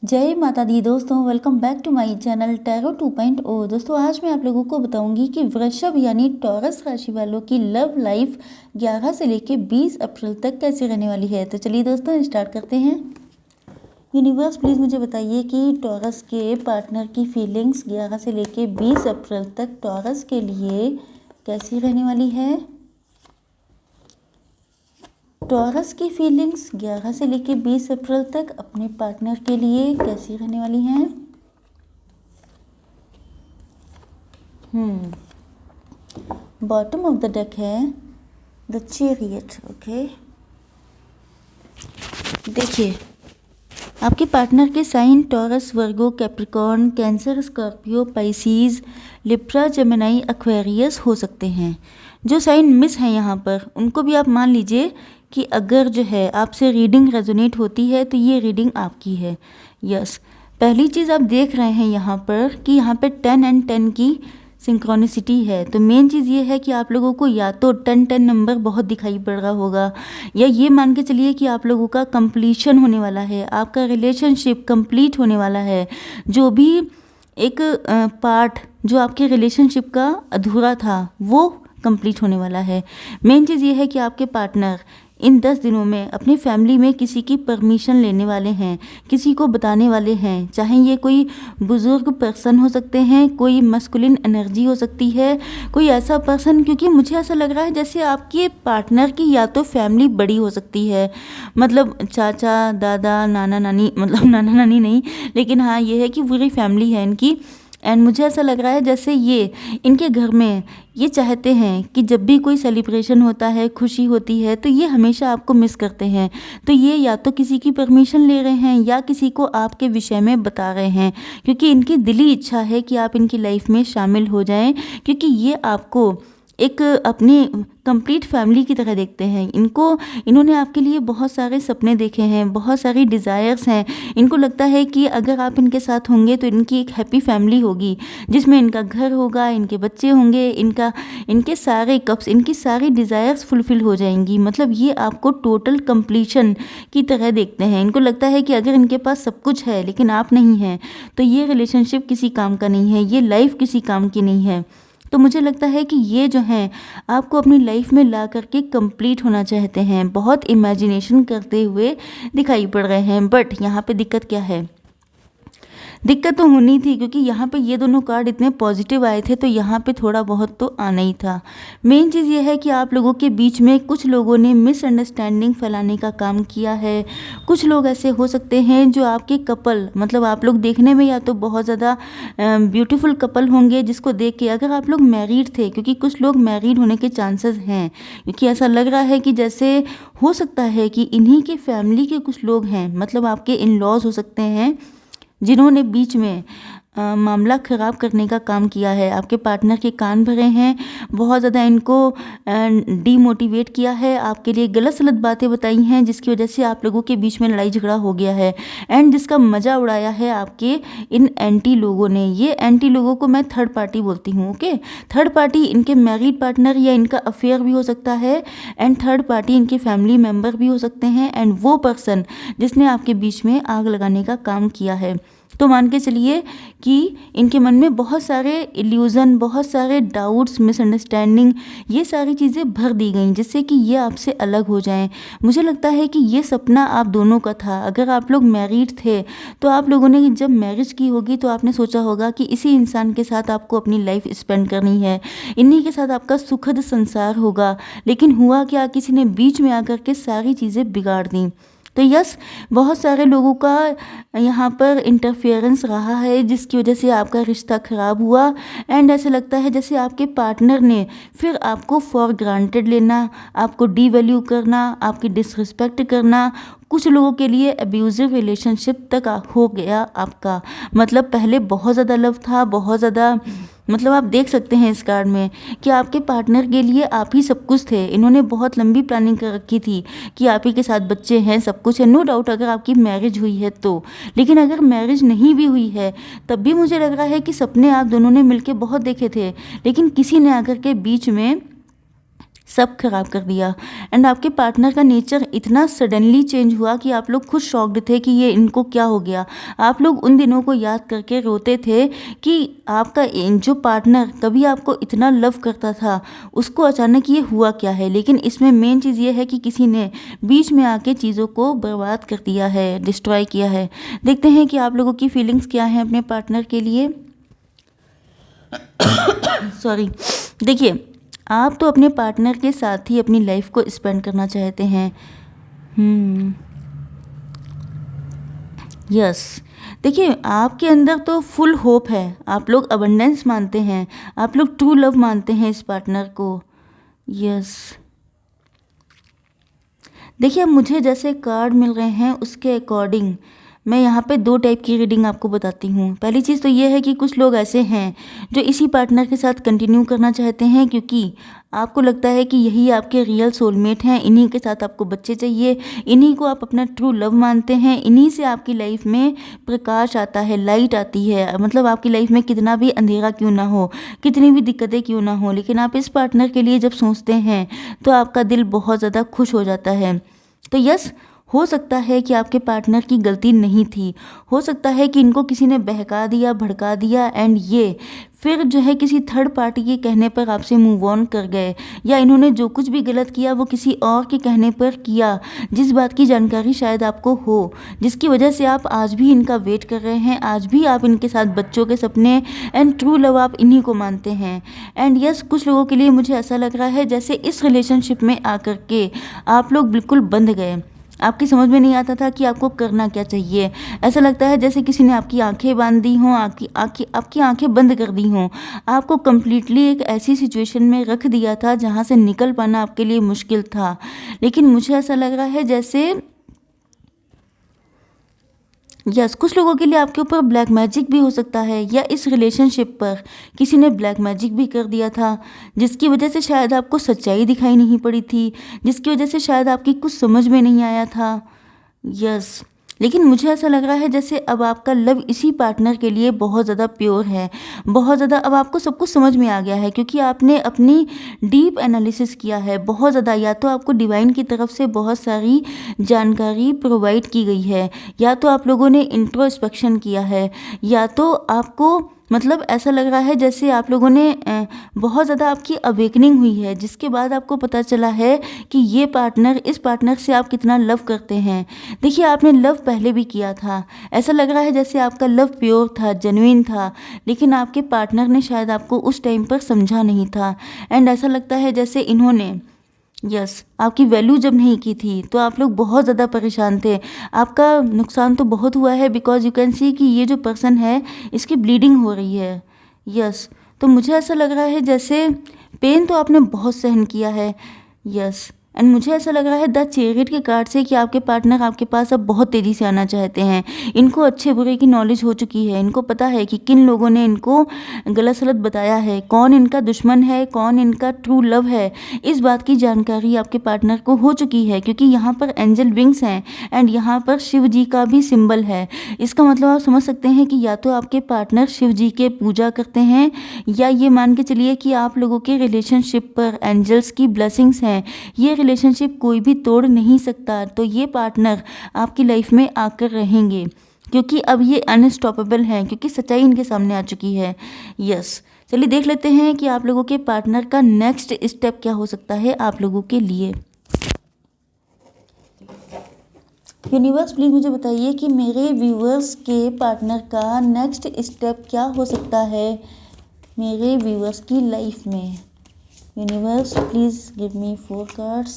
जय माता दी दोस्तों, welcome back to my channel tarot 2.0। दोस्तों आज मैं आप लोगों को बताऊंगी कि वृषभ यानी टॉरस राशि वालों की लव लाइफ 11 से लेके 20 अप्रैल तक कैसे रहने वाली है। तो चलिए दोस्तों स्टार्ट करते हैं। यूनिवर्स प्लीज़ मुझे बताइए कि टॉरस के पार्टनर की फीलिंग्स 11 से लेके 20 अप्रैल तक टॉरस के लिए कैसी रहने वाली है। टॉरस की फीलिंग्स 11 से लेके 20 अप्रैल तक अपने पार्टनर के लिए कैसी रहने वाली हैं। बॉटम ऑफ द डेक है द चैरियट। ओके, देखिए आपके पार्टनर के sign Taurus, Virgo, Capricorn, Cancer, Scorpio, Pisces, Libra, Gemini, Aquarius हो सकते हैं। जो साइन मिस हैं यहाँ पर उनको भी आप मान लीजिए कि अगर जो है आपसे रीडिंग रेजोनेट होती है तो ये रीडिंग आपकी है। यस, पहली चीज़ आप देख रहे हैं यहाँ पर कि यहाँ पे 10 एंड 10 की सिंक्रोनिसिटी है। तो मेन चीज़ ये है कि आप लोगों को या तो 10-10 नंबर बहुत दिखाई पड़ रहा होगा, या ये मान के चलिए कि आप लोगों का कंप्लीशन होने वाला है, आपका रिलेशनशिप कंप्लीट होने वाला है। जो भी एक पार्ट जो आपके रिलेशनशिप का अधूरा था वो कंप्लीट होने वाला है। मेन चीज़ ये है कि आपके पार्टनर इन 10 दिनों में अपनी फैमिली में किसी की परमिशन लेने वाले हैं, किसी को बताने वाले हैं। चाहे ये कोई बुजुर्ग पर्सन हो सकते हैं, कोई मस्कुलिन एनर्जी हो सकती है, कोई ऐसा पर्सन, क्योंकि मुझे ऐसा लग रहा है जैसे आपके पार्टनर की या तो फैमिली बड़ी हो सकती है, मतलब चाचा दादा नाना नानी, मतलब नाना नानी नहीं, लेकिन हाँ ये है कि पूरी फैमिली है इनकी। एंड मुझे ऐसा लग रहा है जैसे ये इनके घर में ये चाहते हैं कि जब भी कोई सेलिब्रेशन होता है, खुशी होती है, तो ये हमेशा आपको मिस करते हैं। तो ये या तो किसी की परमिशन ले रहे हैं या किसी को आपके विषय में बता रहे हैं, क्योंकि इनकी दिली इच्छा है कि आप इनकी लाइफ में शामिल हो जाएं, क्योंकि ये आपको एक अपनी कंप्लीट फैमिली की तरह देखते हैं। इन्होंने आपके लिए बहुत सारे सपने देखे हैं, बहुत सारी डिज़ायर्स हैं। इनको लगता है कि अगर आप इनके साथ होंगे तो इनकी एक हैप्पी फैमिली होगी, जिसमें इनका घर होगा, इनके बच्चे होंगे, इनके सारे कप्स, इनकी सारी डिज़ायर्स फुलफ़िल हो जाएंगी। मतलब ये आपको टोटल कंप्लीशन की तरह देखते हैं। इनको लगता है कि अगर इनके पास सब कुछ है लेकिन आप नहीं हैं तो ये रिलेशनशिप किसी काम का नहीं है, ये लाइफ किसी काम की नहीं है। तो मुझे लगता है कि ये जो हैं आपको अपनी लाइफ में ला करके कंप्लीट होना चाहते हैं, बहुत इमेजिनेशन करते हुए दिखाई पड़ रहे हैं। बट यहाँ पे दिक्कत क्या है, दिक्कत तो होनी थी, क्योंकि यहाँ पे ये दोनों कार्ड इतने पॉजिटिव आए थे तो यहाँ पे थोड़ा बहुत तो आना ही था। मेन चीज़ ये है कि आप लोगों के बीच में कुछ लोगों ने मिसअंडरस्टैंडिंग फैलाने का काम किया है। कुछ लोग ऐसे हो सकते हैं जो आपके कपल, मतलब आप लोग देखने में या तो बहुत ज़्यादा ब्यूटीफुल कपल होंगे जिसको देख के अगर आप लोग मैरिड थे, क्योंकि कुछ लोग मैरिड होने के चांसेस हैं, क्योंकि ऐसा लग रहा है कि जैसे हो सकता है कि इन्हीं के फैमिली के कुछ लोग हैं, मतलब आपके इन लॉज हो सकते हैं, जिन्होंने बीच में मामला ख़राब करने का काम किया है। आपके पार्टनर के कान भरे हैं, बहुत ज़्यादा इनको डीमोटिवेट किया है, आपके लिए गलत सलत बातें बताई हैं, जिसकी वजह से आप लोगों के बीच में लड़ाई झगड़ा हो गया है। एंड जिसका मज़ा उड़ाया है आपके इन एंटी लोगों ने। ये एंटी लोगों को मैं थर्ड पार्टी बोलती हूँ। ओके, थर्ड पार्टी इनके मैरिड पार्टनर या इनका अफेयर भी हो सकता है, एंड थर्ड पार्टी इनके फैमिली मेम्बर भी हो सकते हैं, एंड वो पर्सन जिसने आपके बीच में आग लगाने का काम किया है। तो मान के चलिए कि इनके मन में बहुत सारे इल्यूज़न, बहुत सारे डाउट्स, मिसअंडरस्टैंडिंग, ये सारी चीज़ें भर दी गई जिससे कि ये आपसे अलग हो जाएं। मुझे लगता है कि ये सपना आप दोनों का था। अगर आप लोग मैरिड थे तो आप लोगों ने जब मैरिज की होगी तो आपने सोचा होगा कि इसी इंसान के साथ आपको अपनी लाइफ स्पेंड करनी है, इन्हीं के साथ आपका सुखद संसार होगा। लेकिन हुआ क्या, किसी ने बीच में आकर के सारी चीज़ें बिगाड़ दी। तो यस, बहुत सारे लोगों का यहाँ पर इंटरफेरेंस रहा है, जिसकी वजह से आपका रिश्ता ख़राब हुआ। एंड ऐसा लगता है जैसे आपके पार्टनर ने फिर आपको फॉर ग्रांटेड लेना, आपको डीवैल्यू करना, आपकी डिसरिस्पेक्ट करना, कुछ लोगों के लिए अब्यूज़िव रिलेशनशिप तक हो गया आपका। मतलब पहले बहुत ज़्यादा लव था, बहुत ज़्यादा, मतलब आप देख सकते हैं इस कार्ड में कि आपके पार्टनर के लिए आप ही सब कुछ थे। इन्होंने बहुत लंबी प्लानिंग कर रखी थी कि आप ही के साथ बच्चे हैं, सब कुछ है, नो डाउट अगर आपकी मैरिज हुई है तो। लेकिन अगर मैरिज नहीं भी हुई है तब भी मुझे लग रहा है कि सपने आप दोनों ने मिलकर बहुत देखे थे, लेकिन किसी ने आकर के बीच में सब खराब कर दिया। एंड आपके पार्टनर का नेचर इतना सडनली चेंज हुआ कि आप लोग खुद शॉक्ड थे कि ये इनको क्या हो गया। आप लोग उन दिनों को याद करके रोते थे कि आपका जो पार्टनर कभी आपको इतना लव करता था उसको अचानक ये हुआ क्या है। लेकिन इसमें मेन चीज़ ये है कि किसी ने बीच में आके चीज़ों को बर्बाद कर दिया है, डिस्ट्रॉय किया है। देखते हैं कि आप लोगों की फीलिंग्स क्या हैं अपने पार्टनर के लिए। सॉरी। देखिए, आप तो अपने पार्टनर के साथ ही अपनी लाइफ को स्पेंड करना चाहते हैं। यस। देखिए, आपके अंदर तो फुल होप है, आप लोग अबंडेंस मानते हैं, आप लोग ट्रू लव मानते हैं इस पार्टनर को। यस। देखिए, अब मुझे जैसे कार्ड मिल रहे हैं उसके अकॉर्डिंग मैं यहाँ पे 2 टाइप की रीडिंग आपको बताती हूँ। पहली चीज़ तो ये है कि कुछ लोग ऐसे हैं जो इसी पार्टनर के साथ कंटिन्यू करना चाहते हैं, क्योंकि आपको लगता है कि यही आपके रियल सोलमेट हैं, इन्हीं के साथ आपको बच्चे चाहिए, इन्हीं को आप अपना ट्रू लव मानते हैं, इन्हीं से आपकी लाइफ में प्रकाश आता है, लाइट आती है। मतलब आपकी लाइफ में कितना भी अंधेरा क्यों ना हो, कितनी भी दिक्कतें क्यों ना हो, लेकिन आप इस पार्टनर के लिए जब सोचते हैं तो आपका दिल बहुत ज़्यादा खुश हो जाता है। तो यस, हो सकता है कि आपके पार्टनर की गलती नहीं थी, हो सकता है कि इनको किसी ने बहका दिया, भड़का दिया, एंड ये फिर जो है किसी थर्ड पार्टी के कहने पर आपसे मूव ऑन कर गए, या इन्होंने जो कुछ भी गलत किया वो किसी और के कहने पर किया, जिस बात की जानकारी शायद आपको हो, जिसकी वजह से आप आज भी इनका वेट कर रहे हैं, आज भी आप इनके साथ बच्चों के सपने एंड ट्रू लव आप इन्हीं को मानते हैं। एंड यस, कुछ लोगों के लिए मुझे ऐसा लग रहा है जैसे इस रिलेशनशिप में आकर के आप लोग बिल्कुल बंध गए, आपकी समझ में नहीं आता था कि आपको करना क्या चाहिए। ऐसा लगता है जैसे किसी ने आपकी आंखें बांध दी हों, आपकी आंखें बंद कर दी हों, आपको कम्प्लीटली एक ऐसी सिचुएशन में रख दिया था जहां से निकल पाना आपके लिए मुश्किल था। लेकिन मुझे ऐसा लग रहा है जैसे यस, कुछ लोगों के लिए आपके ऊपर ब्लैक मैजिक भी हो सकता है, या इस रिलेशनशिप पर किसी ने ब्लैक मैजिक भी कर दिया था, जिसकी वजह से शायद आपको सच्चाई दिखाई नहीं पड़ी थी, जिसकी वजह से शायद आपकी कुछ समझ में नहीं आया था। यस, लेकिन मुझे ऐसा लग रहा है जैसे अब आपका लव इसी पार्टनर के लिए बहुत ज़्यादा प्योर है, बहुत ज़्यादा अब आपको सब कुछ समझ में आ गया है, क्योंकि आपने अपनी डीप एनालिसिस किया है बहुत ज़्यादा। या तो आपको डिवाइन की तरफ से बहुत सारी जानकारी प्रोवाइड की गई है, या तो आप लोगों ने इंट्रोस्पेक्शन किया है, या तो आपको मतलब ऐसा लग रहा है जैसे आप लोगों ने बहुत ज़्यादा आपकी अवेकनिंग हुई है, जिसके बाद आपको पता चला है कि ये पार्टनर, इस पार्टनर से आप कितना लव करते हैं। देखिए, आपने लव पहले भी किया था, ऐसा लग रहा है जैसे आपका लव प्योर था, जेन्युइन था, लेकिन आपके पार्टनर ने शायद आपको उस टाइम पर समझा नहीं था। एंड ऐसा लगता है जैसे इन्होंने यस आपकी वैल्यू जब नहीं की थी तो आप लोग बहुत ज़्यादा परेशान थे, आपका नुकसान तो बहुत हुआ है, बिकॉज यू कैन सी कि ये जो पर्सन है इसकी ब्लीडिंग हो रही है। यस, तो मुझे ऐसा लग रहा है जैसे पेन तो आपने बहुत सहन किया है। यस, एंड मुझे ऐसा लग रहा है द चैरियट के कार्ड से कि आपके पार्टनर आपके पास अब बहुत तेज़ी से आना चाहते हैं। इनको अच्छे बुरे की नॉलेज हो चुकी है, इनको पता है कि किन लोगों ने इनको गलत सलत बताया है, कौन इनका दुश्मन है, कौन इनका ट्रू लव है। इस बात की जानकारी आपके पार्टनर को हो चुकी है, क्योंकि यहाँ पर एंजल विंग्स हैं एंड यहाँ पर शिव जी का भी सिंबल है। इसका मतलब आप समझ सकते हैं कि या तो आपके पार्टनर शिव जी के पूजा करते हैं, या ये मान के चलिए कि आप लोगों के रिलेशनशिप पर एंजल्स की ब्लेसिंग्स हैं। ये रिलेशनशिप कोई भी तोड़ नहीं सकता, तो ये पार्टनर आपकी लाइफ में आकर रहेंगे, क्योंकि अब ये अनस्टॉपेबल हैं, क्योंकि सच्चाई इनके सामने आ चुकी है। यस, चलिए देख लेते हैं कि आप लोगों के पार्टनर का नेक्स्ट स्टेप क्या हो सकता है आप लोगों के लिए। यूनिवर्स प्लीज़ मुझे बताइए कि मेरे व्यूअर्स के पार्टनर का नेक्स्ट स्टेप क्या हो सकता है मेरे व्यूअर्स की लाइफ में। Universe please give me 4 cards.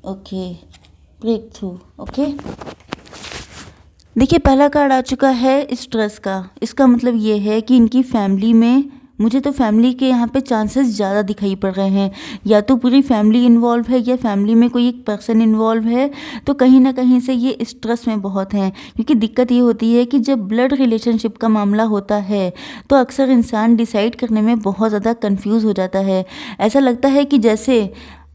Okay, breakthrough. Okay, देखिए पहला कार्ड आ चुका है स्ट्रेस का। इसका मतलब ये है कि इनकी फैमिली में, मुझे तो फैमिली के यहाँ पे चांसेस ज़्यादा दिखाई पड़ रहे हैं, या तो पूरी फैमिली इन्वॉल्व है या फैमिली में कोई एक पर्सन इन्वॉल्व है, तो कहीं ना कहीं से ये स्ट्रेस में बहुत हैं। क्योंकि दिक्कत ये होती है कि जब ब्लड रिलेशनशिप का मामला होता है तो अक्सर इंसान डिसाइड करने में बहुत ज़्यादा कंफ्यूज हो जाता है। ऐसा लगता है कि जैसे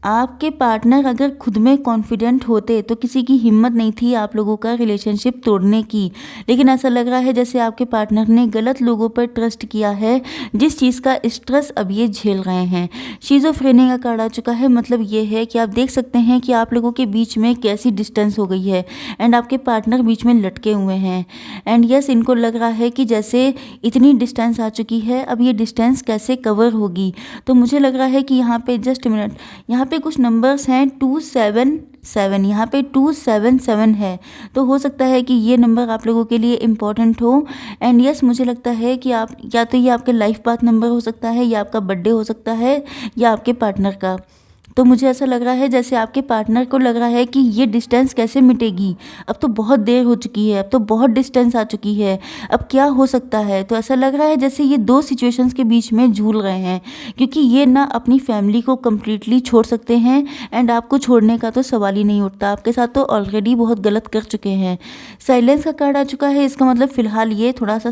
आपके पार्टनर अगर खुद में कॉन्फिडेंट होते तो किसी की हिम्मत नहीं थी आप लोगों का रिलेशनशिप तोड़ने की, लेकिन ऐसा लग रहा है जैसे आपके पार्टनर ने गलत लोगों पर ट्रस्ट किया है, जिस चीज़ का स्ट्रेस अब ये झेल रहे हैं। शिज़ोफ्रेनिया का कार्ड आ चुका है, मतलब ये है कि आप देख सकते हैं कि आप लोगों के बीच में कैसी डिस्टेंस हो गई है एंड आपके पार्टनर बीच में लटके हुए हैं। एंड यस, इनको लग रहा है कि जैसे इतनी डिस्टेंस आ चुकी है, अब ये डिस्टेंस कैसे कवर होगी। तो मुझे लग रहा है कि यहाँ पे जस्ट मिनट, यहाँ पे कुछ नंबर्स हैं 277, यहाँ पे 277 है, तो हो सकता है कि ये नंबर आप लोगों के लिए इम्पॉर्टेंट हो। एंड यस, मुझे लगता है कि आप या तो ये आपके लाइफ पाथ नंबर हो सकता है, या आपका बर्थडे हो सकता है, या आपके पार्टनर का। तो मुझे ऐसा लग रहा है जैसे आपके पार्टनर को लग रहा है कि ये डिस्टेंस कैसे मिटेगी, अब तो बहुत देर हो चुकी है, अब तो बहुत डिस्टेंस आ चुकी है, अब क्या हो सकता है। तो ऐसा लग रहा है जैसे ये दो सिचुएशंस के बीच में झूल रहे हैं, क्योंकि ये ना अपनी फैमिली को कम्प्लीटली छोड़ सकते हैं एंड आपको छोड़ने का तो सवाल ही नहीं उठता, आपके साथ तो ऑलरेडी बहुत गलत कर चुके हैं। साइलेंस का कार्ड आ चुका है, इसका मतलब फ़िलहाल ये थोड़ा सा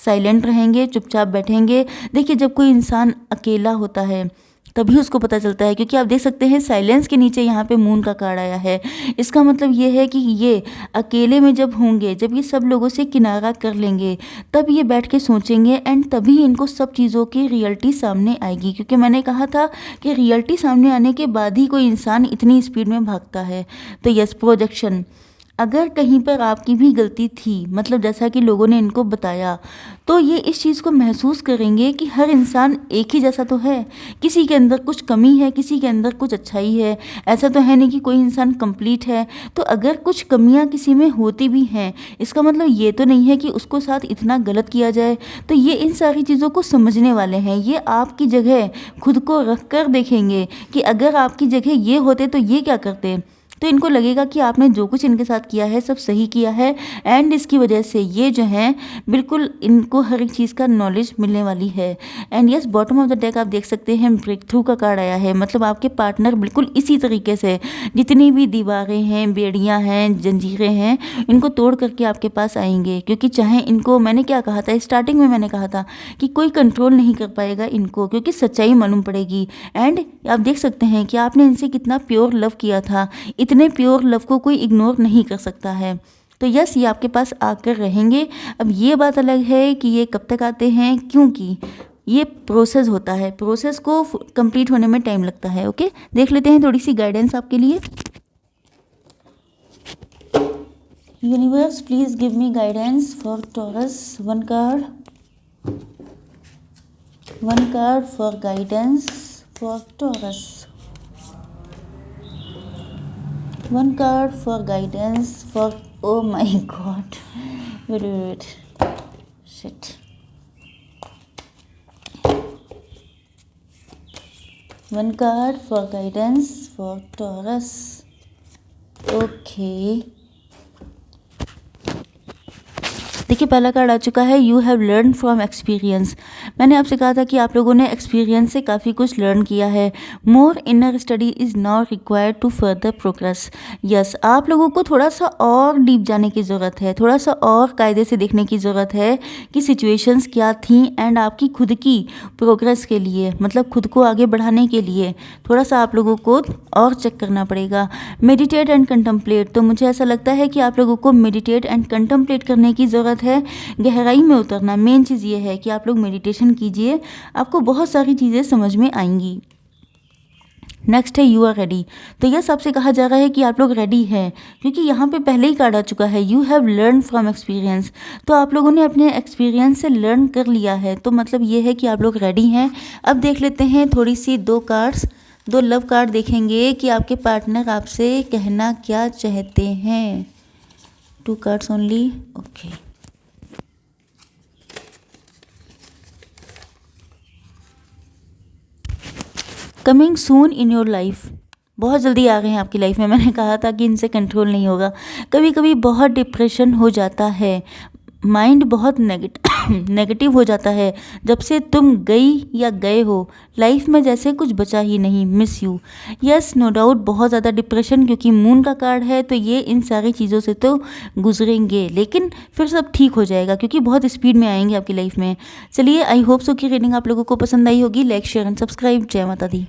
साइलेंट रहेंगे, चुपचाप बैठेंगे। देखिए, जब कोई इंसान अकेला होता है तभी उसको पता चलता है, क्योंकि आप देख सकते हैं साइलेंस के नीचे यहाँ पे मून का कार्ड आया है। इसका मतलब ये है कि ये अकेले में जब होंगे, जब ये सब लोगों से किनारा कर लेंगे, तब ये बैठ के सोचेंगे एंड तभी इनको सब चीज़ों की रियलिटी सामने आएगी। क्योंकि मैंने कहा था कि रियलिटी सामने आने के बाद ही कोई इंसान इतनी स्पीड में भागता है। तो यस, प्रोजेक्शन, अगर कहीं पर आपकी भी गलती थी, मतलब जैसा कि लोगों ने इनको बताया, तो ये इस चीज़ को महसूस करेंगे कि हर इंसान एक ही जैसा तो है, किसी के अंदर कुछ कमी है, किसी के अंदर कुछ अच्छाई है, ऐसा तो है नहीं कि कोई इंसान कंप्लीट है। तो अगर कुछ कमियां किसी में होती भी हैं, इसका मतलब ये तो नहीं है कि उसको साथ इतना गलत किया जाए। तो ये इन सारी चीज़ों को समझने वाले हैं, ये आपकी जगह खुद को रख कर देखेंगे कि अगर आपकी जगह ये होते तो ये क्या करते। तो इनको लगेगा कि आपने जो कुछ इनके साथ किया है सब सही किया है एंड इसकी वजह से ये जो हैं बिल्कुल इनको हर एक चीज़ का नॉलेज मिलने वाली है। And yes, bottom of the deck आप देख सकते हैं ब्रेक थ्रू का कार्ड आया है, मतलब आपके पार्टनर बिल्कुल इसी तरीके से जितनी भी दीवारें हैं, बेड़ियाँ हैं, जंजीरें हैं, इनको तोड़ करके आपके पास आएंगे। क्योंकि चाहे इनको, मैंने क्या कहा था स्टार्टिंग में, मैंने कहा था कि कोई कंट्रोल नहीं कर पाएगा इनको, क्योंकि सच्चाई मालूम पड़ेगी। एंड आप देख सकते हैं कि आपने इनसे कितना प्योर लव किया था, इतने प्योर लव को कोई इग्नोर नहीं कर सकता है। तो यस, ये आपके पास आकर रहेंगे। अब ये बात अलग है कि ये कब तक आते हैं, क्योंकि ये प्रोसेस होता है, प्रोसेस को कंप्लीट होने में टाइम लगता है। ओके, देख लेते हैं थोड़ी सी गाइडेंस आपके लिए। Universe, please give me guidance for taurus. One card for guidance for taurus. One card for guidance for, oh my god, wait, shit. One card for guidance for Taurus. Okay. देखिए, पहला card आ चुका है, you have learn from experience. मैंने आपसे कहा था कि आप लोगों ने एक्सपीरियंस से काफ़ी कुछ लर्न किया है। More inner study is now required to further progress. Yes, आप लोगों को थोड़ा सा और डीप जाने की ज़रूरत है, थोड़ा सा और कायदे से देखने की ज़रूरत है कि सिचुएशंस क्या थी एंड आपकी खुद की प्रोग्रेस के लिए, मतलब खुद को आगे बढ़ाने के लिए थोड़ा सा आप लोगों को और चेक करना पड़ेगा। मेडिटेट एंड कंटम्पलेट, तो मुझे ऐसा लगता है कि आप लोगों को मेडिटेट एंड कंटम्पलेट करने की ज़रूरत है, गहराई में उतरना। मेन चीज़ ये है कि आप लोग मेडिटेशन कीजिए, आपको बहुत सारी चीज़ें समझ में आएंगी। नेक्स्ट है यू आर रेडी। तो यस, आपसे कहा जा रहा है कि आप लोग रेडी हैं, क्योंकि यहाँ पे पहले ही कार्ड आ चुका है, you have learn from experience. तो आप लोगों ने अपने एक्सपीरियंस से लर्न कर लिया है, तो मतलब ये है कि आप लोग रेडी हैं। अब देख लेते हैं थोड़ी सी दो लव कार्ड देखेंगे कि आपके पार्टनर आपसे कहना क्या चाहते हैं। 2 cards only. Okay, coming soon in your life, बहुत जल्दी आ गए हैं आपकी लाइफ में। मैंने कहा था कि इनसे कंट्रोल नहीं होगा। कभी कभी बहुत डिप्रेशन हो जाता है, माइंड बहुत नेगेटिव हो जाता है जब से तुम गई या गए हो लाइफ में, जैसे कुछ बचा ही नहीं। Miss you. Yes, no doubt, बहुत ज़्यादा डिप्रेशन, क्योंकि मून का कार्ड है, तो ये इन सारी चीज़ों से तो गुजरेंगे, लेकिन फिर सब ठीक हो जाएगा, क्योंकि बहुत स्पीड में आएंगे आपकी लाइफ में। चलिए, आई होप सो कि रीडिंग आप लोगों को पसंद आई होगी। Like, share and subscribe. जय माता दी।